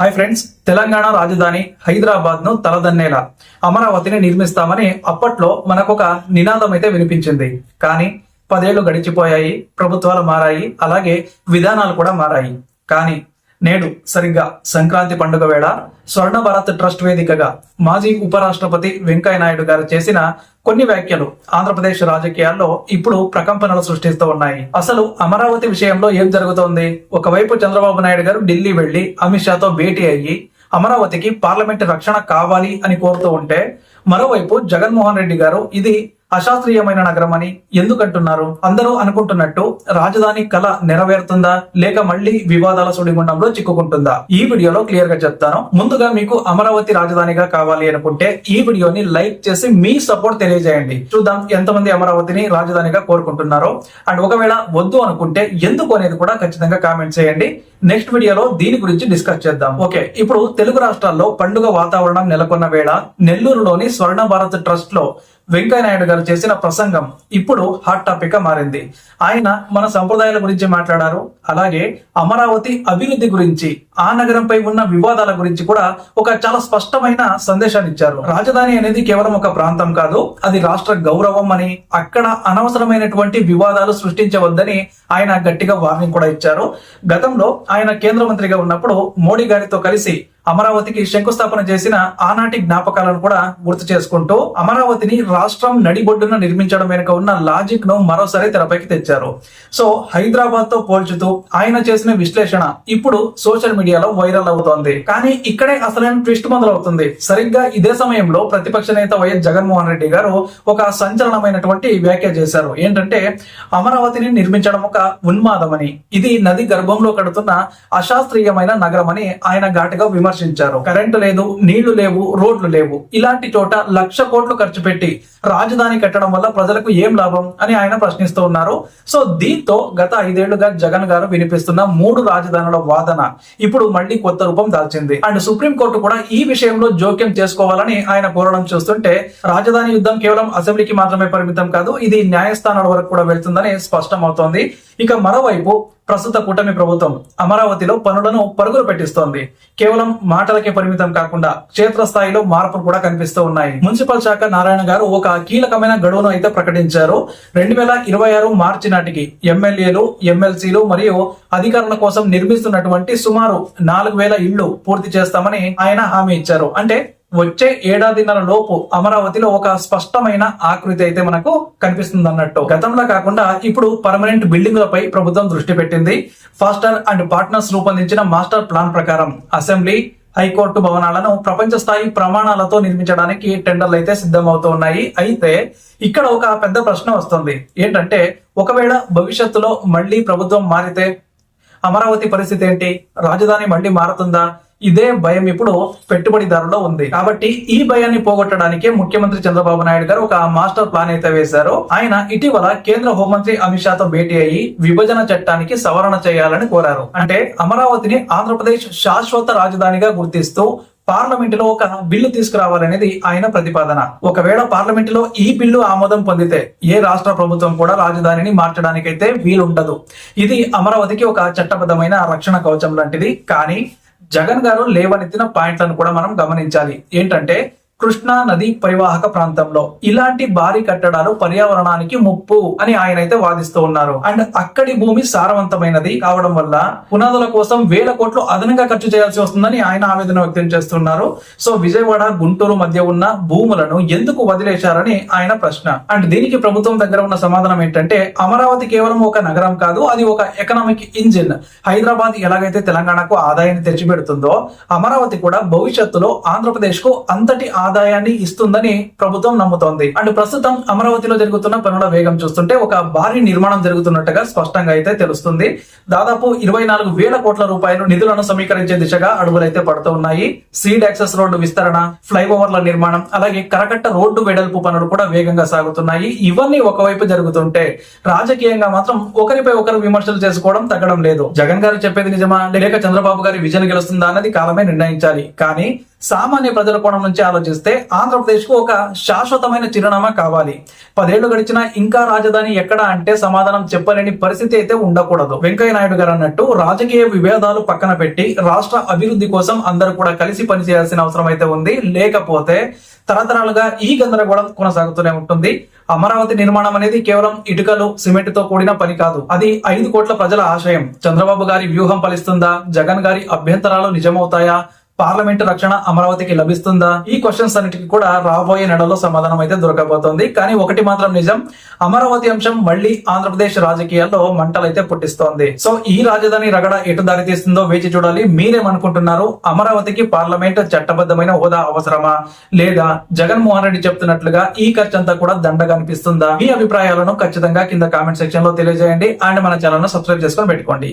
Hi friends, Telangana రాజధాని హైదరాబాద్ ను తలదన్నేలా అమరావతిని నిర్మిస్తామని అప్పట్లో మనకొక నినాదం అయితే వినిపించింది. కానీ 10 ఏళ్లు గడిచిపోయాయి, ప్రభుత్వాలు మారాయి, అలాగే విధానాలు కూడా మారాయి. కానీ నేడు సరిగ్గా సంక్రాంతి పండుగ వేళ స్వర్ణ భారత్ ట్రస్ట్ వేదికగా మాజీ ఉపరాష్ట్రపతి వెంకయ్య నాయుడు గారు చేసిన కొన్ని వ్యాఖ్యలు ఆంధ్రప్రదేశ్ రాజకీయాల్లో ఇప్పుడు ప్రకంపనలు సృష్టిస్తూ ఉన్నాయి. అసలు అమరావతి విషయంలో ఏం జరుగుతోంది? ఒకవైపు చంద్రబాబు నాయుడు గారు ఢిల్లీ వెళ్లి అమిత్ షాతో భేటీ అయ్యి అమరావతికి పార్లమెంట్ రక్షణ కావాలి అని కోరుతూ ఉంటే, మరోవైపు జగన్మోహన్ రెడ్డి గారు ఇది అశాస్త్రీయమైన నగరం అని ఎందుకంటున్నారు? అందరూ అనుకుంటున్నట్టు రాజధాని కళ నెరవేరుతుందా, లేక మళ్లీ వివాదాల సుడిగుండంలో చిక్కుకుంటుందా? ఈ వీడియోలో క్లియర్ గా చెప్తాను. ముందుగా మీకు అమరావతి రాజధానిగా కావాలి అనుకుంటే ఈ వీడియోని లైక్ చేసి మీ సపోర్ట్ తెలియజేయండి. చూద్దాం ఎంతమంది అమరావతిని రాజధానిగా కోరుకుంటున్నారో. అండ్ ఒకవేళ వద్దు అనుకుంటే ఎందుకు అనేది కూడా ఖచ్చితంగా కామెంట్ చేయండి. నెక్స్ట్ వీడియోలో దీని గురించి డిస్కస్ చేద్దాం. ఓకే, ఇప్పుడు తెలుగు రాష్ట్రాల్లో పండుగ వాతావరణం నెలకొన్న వేళ నెల్లూరులోని స్వర్ణ భారత్ ట్రస్ట్ లో వెంకయ్య నాయుడు గారు చేసిన ప్రసంగం ఇప్పుడు హాట్ టాపిక్ గా మారింది. ఆయన మన సంప్రదాయాల గురించి మాట్లాడారు, అలాగే అమరావతి అభివృద్ధి గురించి, ఆ నగరంపై ఉన్న వివాదాల గురించి కూడా ఒక చాలా స్పష్టమైన సందేశాన్ని ఇచ్చారు. రాజధాని అనేది కేవలం ఒక ప్రాంతం కాదు, అది రాష్ట్ర గౌరవం అని, అక్కడ అనవసరమైనటువంటి వివాదాలు సృష్టించవద్దని ఆయన గట్టిగా వార్నింగ్ కూడా ఇచ్చారు. గతంలో ఆయన కేంద్ర మంత్రిగా ఉన్నప్పుడు మోడీ గారితో కలిసి అమరావతికి శంకుస్థాపన చేసిన ఆనాటి జ్ఞాపకాలను కూడా గుర్తు చేసుకుంటూ అమరావతిని రాష్ట్రం నడిబొడ్డున నిర్మించడం వెనుక ఉన్న లాజిక్ ను మరోసారి తెరపైకి తెచ్చారు. సో హైదరాబాద్ తో పోల్చుతూ ఆయన చేసిన విశ్లేషణ ఇప్పుడు సోషల్ మీడియాలో వైరల్ అవుతోంది. కానీ ఇక్కడే అసలైన ట్విస్ట్ మొదలవుతుంది. సరిగ్గా ఇదే సమయంలో ప్రతిపక్ష నేత వైఎస్ జగన్మోహన్ రెడ్డి గారు ఒక సంచలనమైనటువంటి వ్యాఖ్య చేశారు. ఏంటంటే అమరావతిని నిర్మించడం ఒక ఉన్మాదమని, ఇది నది గర్భంలో కడుతున్న అశాస్త్రీయమైన నగరమని ఆయన ఘాటుగా విమర్శించారు. కరెంటు లేదు, నీళ్లు లేవు, రోడ్లు లేవు, ఇలాంటి చోట 1,00,000 కోట్లు ఖర్చు పెట్టి రాజధాని కట్టడం వల్ల ప్రజలకు ఏం లాభం అని ఆయన ప్రశ్నిస్తూ ఉన్నారు. సో దీంతో గత 5 ఏళ్లుగా జగన్ గారు వినిపిస్తున్న 3 రాజధానుల వాదన ఇప్పుడు మళ్ళీ కొత్త రూపం దాల్చింది. అండ్ సుప్రీంకోర్టు కూడా ఈ విషయంలో జోక్యం చేసుకోవాలని ఆయన కోరడం చూస్తుంటే రాజధాని యుద్ధం కేవలం అసెంబ్లీకి మాత్రమే పరిమితం కాదు, ఇది న్యాయస్థానాల వరకు కూడా వెళ్తుందని స్పష్టమవుతోంది. ఇక మరోవైపు ప్రస్తుత కూటమి ప్రభుత్వం అమరావతిలో పనులను పరుగులు పెట్టిస్తోంది. కేవలం మాటలకే పరిమితం కాకుండా క్షేత్రస్థాయిలో మార్పులు కూడా కనిపిస్తూ ఉన్నాయి. మున్సిపల్ శాఖ నారాయణ గారు ఒక కీలకమైన గడువును అయితే ప్రకటించారు. 2026 మార్చి నాటికి ఎమ్మెల్యేలు, ఎమ్మెల్సీలు మరియు అధికారుల కోసం నిర్మిస్తున్నటువంటి సుమారు 4,000 ఇళ్లు పూర్తి చేస్తామని ఆయన హామీ ఇచ్చారు. అంటే వచ్చే ఏడాదిన్నర లోపు అమరావతిలో ఒక స్పష్టమైన ఆకృతి అయితే మనకు కనిపిస్తుంది అన్నట్టు. గతంలో కాకుండా ఇప్పుడు పర్మనెంట్ బిల్డింగులపై ప్రభుత్వం దృష్టి పెట్టింది. ఫాస్టర్ అండ్ పార్ట్నర్స్ రూపొందించిన మాస్టర్ ప్లాన్ ప్రకారం అసెంబ్లీ, హైకోర్టు భవనాలను ప్రపంచ స్థాయి ప్రమాణాలతో నిర్మించడానికి టెండర్లు అయితే సిద్ధమవుతూ ఉన్నాయి. అయితే ఇక్కడ ఒక పెద్ద ప్రశ్న వస్తుంది. ఏంటంటే ఒకవేళ భవిష్యత్తులో మళ్ళీ ప్రభుత్వం మారితే అమరావతి పరిస్థితి ఏంటి? రాజధాని మళ్ళీ మారుతుందా? ఇదే భయం ఇప్పుడు పెట్టుబడిదారుల్లో ఉంది. కాబట్టి ఈ భయాన్ని పోగొట్టడానికే ముఖ్యమంత్రి చంద్రబాబు నాయుడు గారు ఒక మాస్టర్ ప్లాన్ అయితే వేశారు. ఆయన ఇటీవల కేంద్ర హోంమంత్రి అమిత్ షాతో భేటీ అయ్యి విభజన చట్టానికి సవరణ చేయాలని కోరారు. అంటే అమరావతిని ఆంధ్రప్రదేశ్ శాశ్వత రాజధానిగా గుర్తిస్తూ పార్లమెంటులో ఒక బిల్లు తీసుకురావాలనేది ఆయన ప్రతిపాదన. ఒకవేళ పార్లమెంటులో ఈ బిల్లు ఆమోదం పొందితే ఏ రాష్ట్ర ప్రభుత్వం కూడా రాజధానిని మార్చడానికైతే వీలుండదు. ఇది అమరావతికి ఒక చట్టబద్ధమైన రక్షణ కవచం లాంటిది. కానీ జగన్ గారు లేవనెత్తిన పాయింట్లను కూడా మనం గమనించాలి. ఏంటంటే కృష్ణా నది పరివాహక ప్రాంతంలో ఇలాంటి భారీ కట్టడాలు పర్యావరణానికి ముప్పు అని ఆయన అయితే వాదిస్తూ ఉన్నారు. అండ్ అక్కడి భూమి సారవంతమైనది కావడం వల్ల పునాదుల కోసం 1,000 కోట్లు అదనంగా ఖర్చు చేయాల్సి వస్తుందని ఆయన ఆవేదన వ్యక్తం చేస్తున్నారు. సో విజయవాడ, గుంటూరు మధ్య ఉన్న భూములను ఎందుకు వదిలేశారని ఆయన ప్రశ్న. అండ్ దీనికి ప్రభుత్వం దగ్గర ఉన్న సమాధానం ఏంటంటే అమరావతి కేవలం ఒక నగరం కాదు, అది ఒక ఎకనామిక్ ఇంజిన్. హైదరాబాద్ ఎలాగైతే తెలంగాణకు ఆదాయాన్ని తెచ్చిపెడుతుందో అమరావతి కూడా భవిష్యత్తులో ఆంధ్రప్రదేశ్ కు అంతటి ఆదాయాన్ని ఇస్తుందని ప్రభుత్వం నమ్ముతోంది. అండ్ ప్రస్తుతం అమరావతిలో జరుగుతున్న పనుల వేగం చూస్తుంటే ఒక భారీ నిర్మాణం జరుగుతున్నట్టుగా స్పష్టంగా అయితే తెలుస్తుంది. దాదాపు 24,000 కోట్ల రూపాయలు నిధులను సమీకరించే దిశగా అడుగులైతే పడుతూ ఉన్నాయి. సీడ్ యాక్సెస్ రోడ్డు విస్తరణ, ఫ్లైఓవర్ల నిర్మాణం, అలాగే కరకట్ట రోడ్డు వెడల్పు పనులు కూడా వేగంగా సాగుతున్నాయి. ఇవన్నీ ఒకవైపు జరుగుతుంటే రాజకీయంగా మాత్రం ఒకరిపై ఒకరు విమర్శలు చేసుకోవడం తగ్గడం లేదు. జగన్ గారు చెప్పేది నిజమా లేక చంద్రబాబు గారి విజన్ గెలుస్తుందా అన్నది కాలమే నిర్ణయించాలి. కానీ సామాన్య ప్రజల కోణం నుంచి ఆలోచిస్తే ఆంధ్రప్రదేశ్ కు ఒక శాశ్వతమైన చిరునామా కావాలి. 10 ఏళ్లు గడిచినా ఇంకా రాజధాని ఎక్కడ అంటే సమాధానం చెప్పలేని పరిస్థితి అయితే ఉండకూడదు. వెంకయ్య నాయుడు గారు అన్నట్టు రాజకీయ విభేదాలు పక్కన పెట్టి రాష్ట్ర అభివృద్ధి కోసం అందరూ కూడా కలిసి పనిచేయాల్సిన అవసరం అయితే ఉంది. లేకపోతే తరతరాలుగా ఈ గందరగోళం కొనసాగుతూనే ఉంటుంది. అమరావతి నిర్మాణం అనేది కేవలం ఇటుకలు సిమెంట్ తో కూడిన పని కాదు. అది 5 కోట్ల ప్రజల ఆశయం. చంద్రబాబు గారి వ్యూహం ఫలిస్తుందా? జగన్ గారి అభ్యంతరాలు నిజమవుతాయా? పార్లమెంటు రక్షణ అమరావతికి లభిస్తుందా? ఈ క్వశ్చన్స్ అన్నిటికీ కూడా రాబోయే నెలలో సమాధానం అయితే దొరకబోతోంది. కానీ ఒకటి మాత్రం నిజం, అమరావతి అంశం మళ్ళీ ఆంధ్రప్రదేశ్ రాజకీయాల్లో మంటలైతే పుట్టిస్తోంది. సో ఈ రాజధాని రగడ ఎటు దారి తీస్తుందో వేచి చూడాలి. మీరేమనుకుంటున్నారు? అమరావతికి పార్లమెంట్ చట్టబద్ధమైన హోదా అవసరమా, లేదా జగన్మోహన్ రెడ్డి చెప్తున్నట్లుగా ఈ ఖర్చంతా కూడా దండగా అనిపిస్తుందా? మీ అభిప్రాయాలను ఖచ్చితంగా కింద కామెంట్ సెక్షన్ లో తెలియజేయండి. అండ్ మన ఛానల్ ను సబ్స్క్రైబ్ చేసుకొని పెట్టుకోండి.